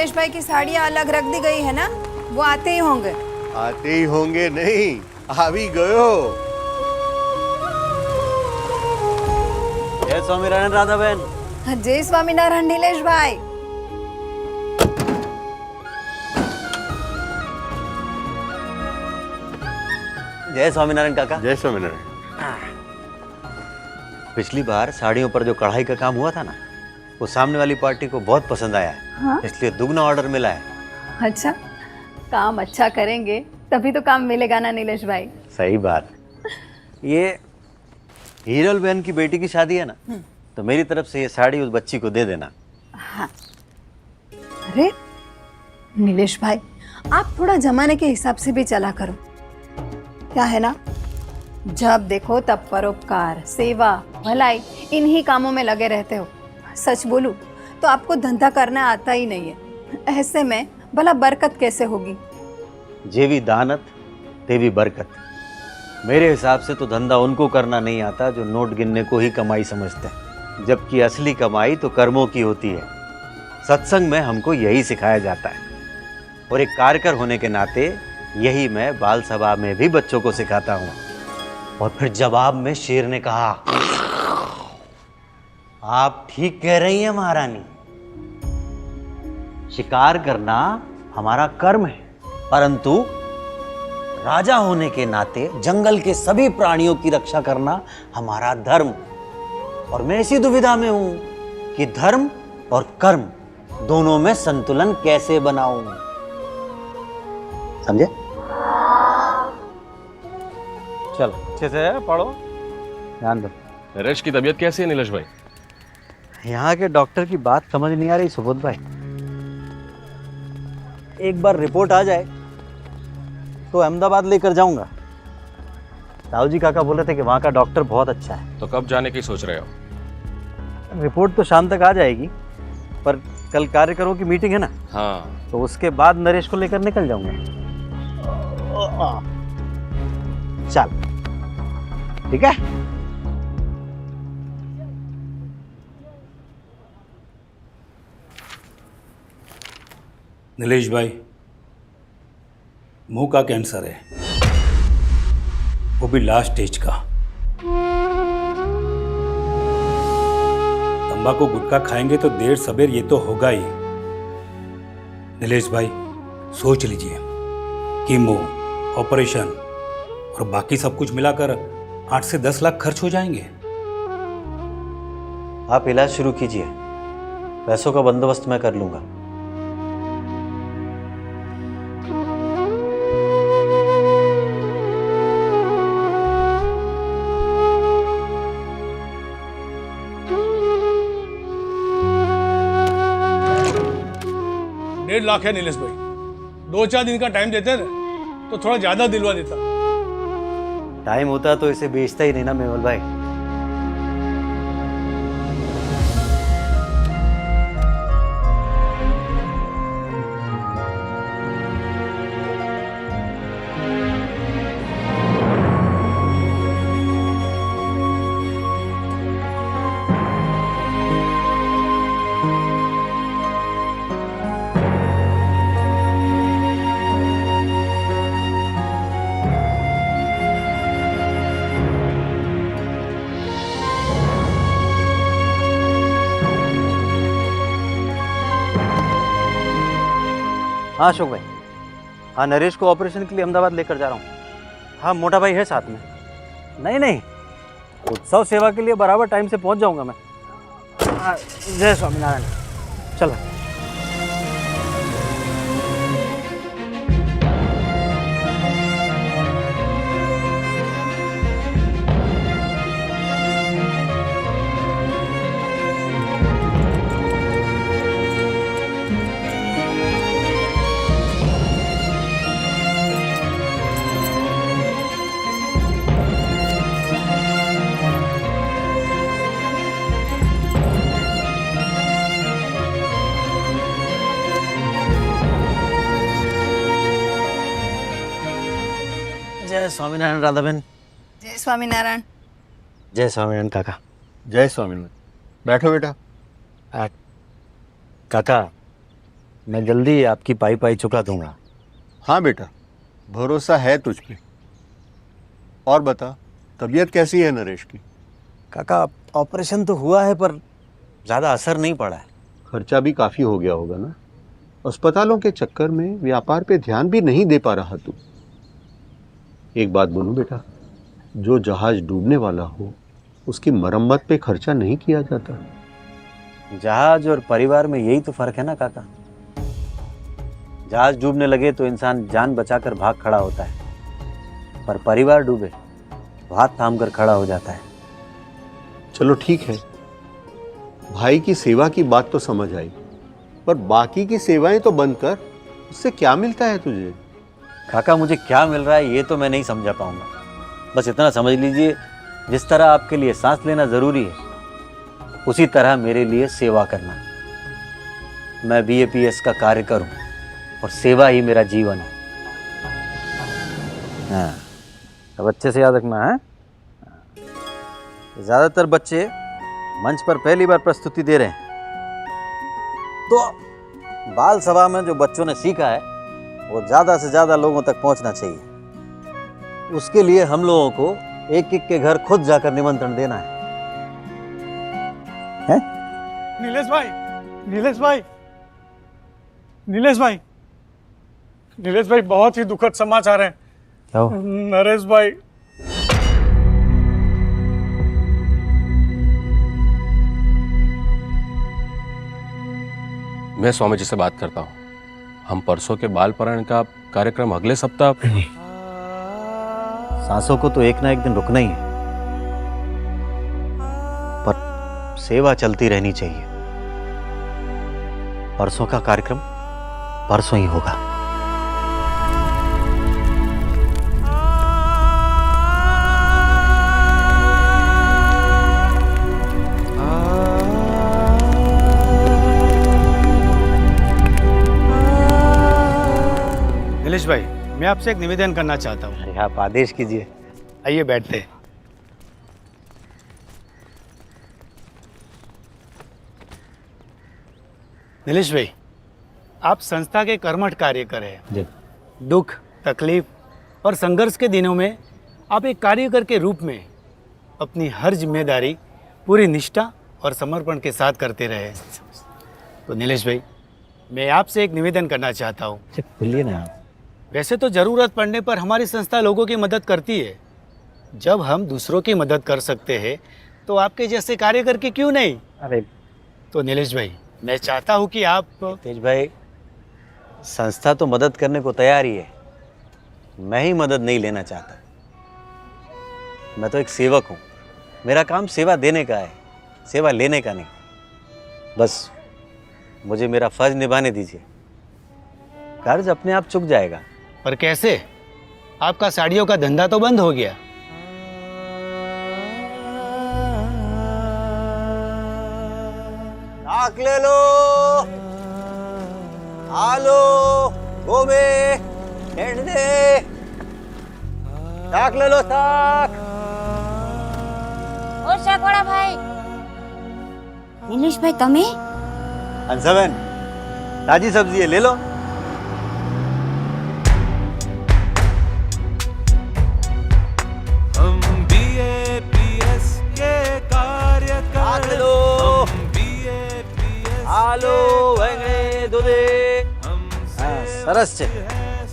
नीलेश भाई की साड़ियाँ अलग रख दी गई है ना, वो आते ही होंगे। आते ही होंगे नहीं, आ भी गयो। जय स्वामीनारायण राधा बहन। जय स्वामीनारायण नीलेश भाई। जय स्वामीनारायण काका। जय स्वामीनारायण। पिछली बार साड़ियों पर जो कढ़ाई का काम हुआ था ना, वो सामने वाली पार्टी को बहुत पसंद आया है। हाँ? इसलिए दुगना ऑर्डर मिला है। अच्छा, काम अच्छा करेंगे तभी तो काम मिलेगा ना नीलेश भाई। सही बात। ये हीरल बहन की बेटी की शादी है ना, तो मेरी तरफ से ये साड़ी उस बच्ची को दे देना। हाँ। अरे नीलेश भाई, आप थोड़ा जमाने के हिसाब से भी चला करो। क्या है ना, जब देखो तब परोपकार, सेवा, भलाई इन्हीं कामों में लगे रहते हो। सच बोलूं तो आपको धंधा करना आता ही नहीं है। ऐसे में भला बरकत कैसे होगी? जे भी दानत ते भी बरकत। मेरे हिसाब से तो धंधा उनको करना नहीं आता जो नोट गिनने को ही कमाई समझते हैं, जबकि असली कमाई तो कर्मों की होती है। सत्संग में हमको यही सिखाया जाता है, और एक कार्यकर होने के नाते यही मैं बाल सभा में भी बच्चों को सिखाता हूँ। और फिर जवाब में शेर ने कहा, आप ठीक कह रही हैं महारानी, शिकार करना हमारा कर्म है, परंतु राजा होने के नाते जंगल के सभी प्राणियों की रक्षा करना हमारा धर्म। और मैं इसी दुविधा में हूं कि धर्म और कर्म दोनों में संतुलन कैसे बनाऊं। समझे? चलो अच्छे से पढ़ो। ध्यान दो। नरेश की तबीयत कैसी है नीलेश भाई? यहाँ के डॉक्टर की बात समझ नहीं आ रही सुबोध भाई। एक बार रिपोर्ट आ जाए तो अहमदाबाद लेकर जाऊंगा। राव जी काका बोले थे कि वहाँ का डॉक्टर बहुत अच्छा है। तो कब जाने की सोच रहे हो? रिपोर्ट तो शाम तक आ जाएगी, पर कल कार्यकरों की मीटिंग है ना, हाँ। तो उसके बाद नरेश को लेकर निकल जाऊंगा। चल ठीक है। नीलेश भाई, मुंह का कैंसर है, वो भी लास्ट स्टेज का। तंबाकू गुटखा खाएंगे तो देर सबेर ये तो होगा ही। नीलेश भाई सोच लीजिए, कीमो, ऑपरेशन और बाकी सब कुछ मिलाकर 8 से 10 लाख खर्च हो जाएंगे। आप इलाज शुरू कीजिए, पैसों का बंदोबस्त मैं कर लूंगा। डेढ़ लाख है नीलेश भाई, 2-4 दिन का टाइम देते ना तो थोड़ा ज्यादा दिलवा देता। टाइम होता तो इसे बेचता ही नहीं ना मेवल भाई। हाँ अशोक भाई, हाँ नरेश को ऑपरेशन के लिए अहमदाबाद लेकर जा रहा हूँ। हाँ मोटा भाई है साथ में। नहीं नहीं, उत्सव सेवा के लिए बराबर टाइम से पहुँच जाऊँगा मैं। जय स्वामीनारायण। चलो। जय स्वामीनारायण राधा बहन। जय स्वामीनारायण। जय स्वामीनारायण काका। जय स्वामीनारायण। बैठो बेटा। काका, मैं जल्दी आपकी पाई पाई चुका दूंगा। हाँ बेटा, भरोसा है तुझ पे। और बता, तबीयत कैसी है नरेश की? काका ऑपरेशन तो हुआ है पर ज़्यादा असर नहीं पड़ा है। खर्चा भी काफी हो गया होगा ना? अस्पतालों के चक्कर में व्यापार पे ध्यान भी नहीं दे पा रहा तू। एक बात बोलूं बेटा, जो जहाज डूबने वाला हो उसकी मरम्मत पे खर्चा नहीं किया जाता। जहाज और परिवार में यही तो फर्क है ना काका। जहाज डूबने लगे तो इंसान जान बचाकर भाग खड़ा होता है, पर परिवार डूबे तो हाथ थाम कर खड़ा हो जाता है। चलो ठीक है, भाई की सेवा की बात तो समझ आई, पर बाकी की सेवाएं तो बंद कर। उससे क्या मिलता है तुझे? काका मुझे क्या मिल रहा है ये तो मैं नहीं समझा पाऊंगा। बस इतना समझ लीजिए, जिस तरह आपके लिए सांस लेना जरूरी है उसी तरह मेरे लिए सेवा करना। मैं BAPS का कार्य करूं और सेवा ही मेरा जीवन है। हाँ, अब अच्छे से याद रखना है। ज़्यादातर बच्चे मंच पर पहली बार प्रस्तुति दे रहे हैं, तो बाल सभा में जो बच्चों ने सीखा है वो ज़्यादा से ज़्यादा लोगों तक पहुंचना चाहिए। उसके लिए हम लोगों को एक एक के घर खुद जाकर निमंत्रण देना है। नीलेश भाई, नीलेश भाई, नीलेश भाई, नीलेश भाई, बहुत ही दुखद समाचार है। नरेश भाई, मैं स्वामी जी से बात करता हूँ। हम परसों के बाल परण का कार्यक्रम अगले सप्ताह। सांसों को तो एक ना एक दिन रुकना ही है, पर सेवा चलती रहनी चाहिए। परसों का कार्यक्रम परसों ही होगा। नीलेश भाई, मैं आपसे एक निवेदन करना चाहता हूँ। अरे आप आदेश कीजिए। आइए बैठते हैं। नीलेश भाई, आप संस्था के कर्मठ कार्य कर रहे हैं। दुख, तकलीफ और संघर्ष के दिनों में आप एक कार्यकर के रूप में अपनी हर जिम्मेदारी पूरी निष्ठा और समर्पण के साथ करते रहे। तो नीलेश भाई, मैं आपसे एक निवेदन करना चाहता हूँ। बोलिए ना। वैसे तो ज़रूरत पड़ने पर हमारी संस्था लोगों की मदद करती है। जब हम दूसरों की मदद कर सकते हैं तो आपके जैसे कार्यकर की क्यों नहीं? अरे तो नीलेश भाई, मैं चाहता हूँ कि आप तेज भाई, संस्था तो मदद करने को तैयार ही है, मैं ही मदद नहीं लेना चाहता। मैं तो एक सेवक हूँ। मेरा काम सेवा देने का है, सेवा लेने का नहीं। बस मुझे मेरा फर्ज निभाने दीजिए, कर्ज अपने आप चुक जाएगा। पर कैसे? आपका साड़ियों का धंधा तो बंद हो गया। ताक ले लो, आलो, गोबे, दे, ताक ले लो, ताक। ઓ શાકવાળા ભાઈ, નિલેશભાઈ તમે? हंसबेन, ताजी सब्जी है, ले लो। हम BAPS के कार्यकर, ले लो, BAPS आलो, वेंगड़े, दूधे। हाँ, सरस છે।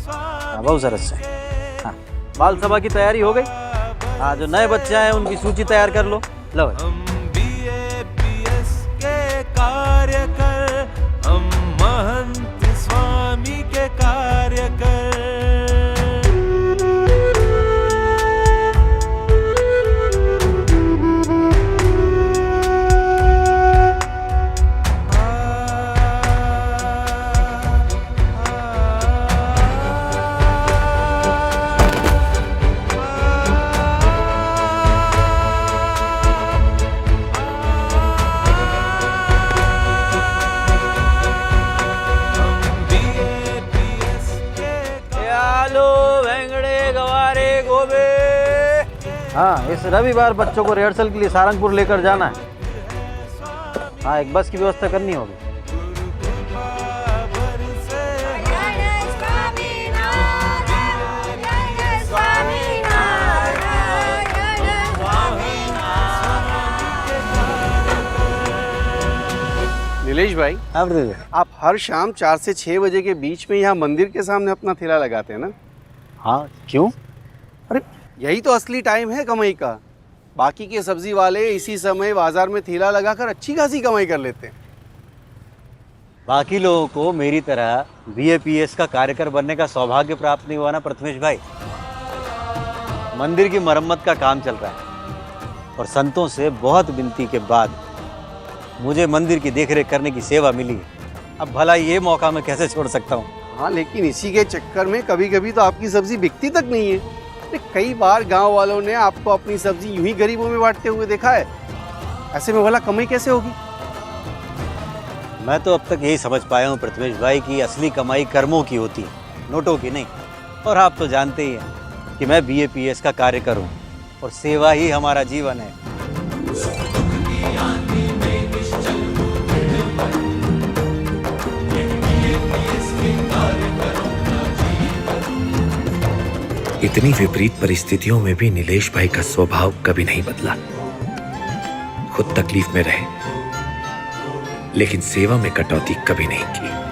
हाँ, बहुत सरस છે। हाँ, बाल सभा की तैयारी हो गई। हाँ, जो नए बच्चे आए उनकी सूची तैयार कर लो। लो भाई। हम BAPS के कार्यकर, हम महंत स्वामी के कार्यकर। हाँ, इस रविवार बच्चों को रिहर्सल के लिए सारंगपुर लेकर जाना है। हाँ, एक बस की व्यवस्था करनी होगी। नीलेश भाई, हाँ पृथ्वी भाई। आप हर शाम 4 से 6 बजे के बीच में यहाँ मंदिर के सामने अपना ठेला लगाते हैं ना? हाँ क्यों? अरे यही तो असली टाइम है कमाई का। बाकी के सब्जी वाले इसी समय बाजार में ठेला लगाकर अच्छी खासी कमाई कर लेते हैं। बाकी लोगों को मेरी तरह बीएपीएस का कार्यकर बनने का सौभाग्य प्राप्त नहीं हुआ ना प्रथमेश भाई। मंदिर की मरम्मत का काम चल रहा है और संतों से बहुत विनती के बाद मुझे मंदिर की देखरेख करने की सेवा मिली है। अब भला ये मौका मैं कैसे छोड़ सकता हूँ? हाँ, लेकिन इसी के चक्कर में कभी कभी तो आपकी सब्जी बिकती तक नहीं है। अरे कई बार गांव वालों ने आपको अपनी सब्जी यूं ही गरीबों में बांटते हुए देखा है। ऐसे में भला कमाई कैसे होगी? मैं तो अब तक यही समझ पाया हूँ प्रथमेश भाई की असली कमाई कर्मों की होती है, नोटों की नहीं। और आप तो जानते ही हैं कि मैं बीएपीएस का कार्यकर हूँ और सेवा ही हमारा जीवन है। इतनी विपरीत परिस्थितियों में भी नीलेश भाई का स्वभाव कभी नहीं बदला। खुद तकलीफ में रहे लेकिन सेवा में कटौती कभी नहीं की।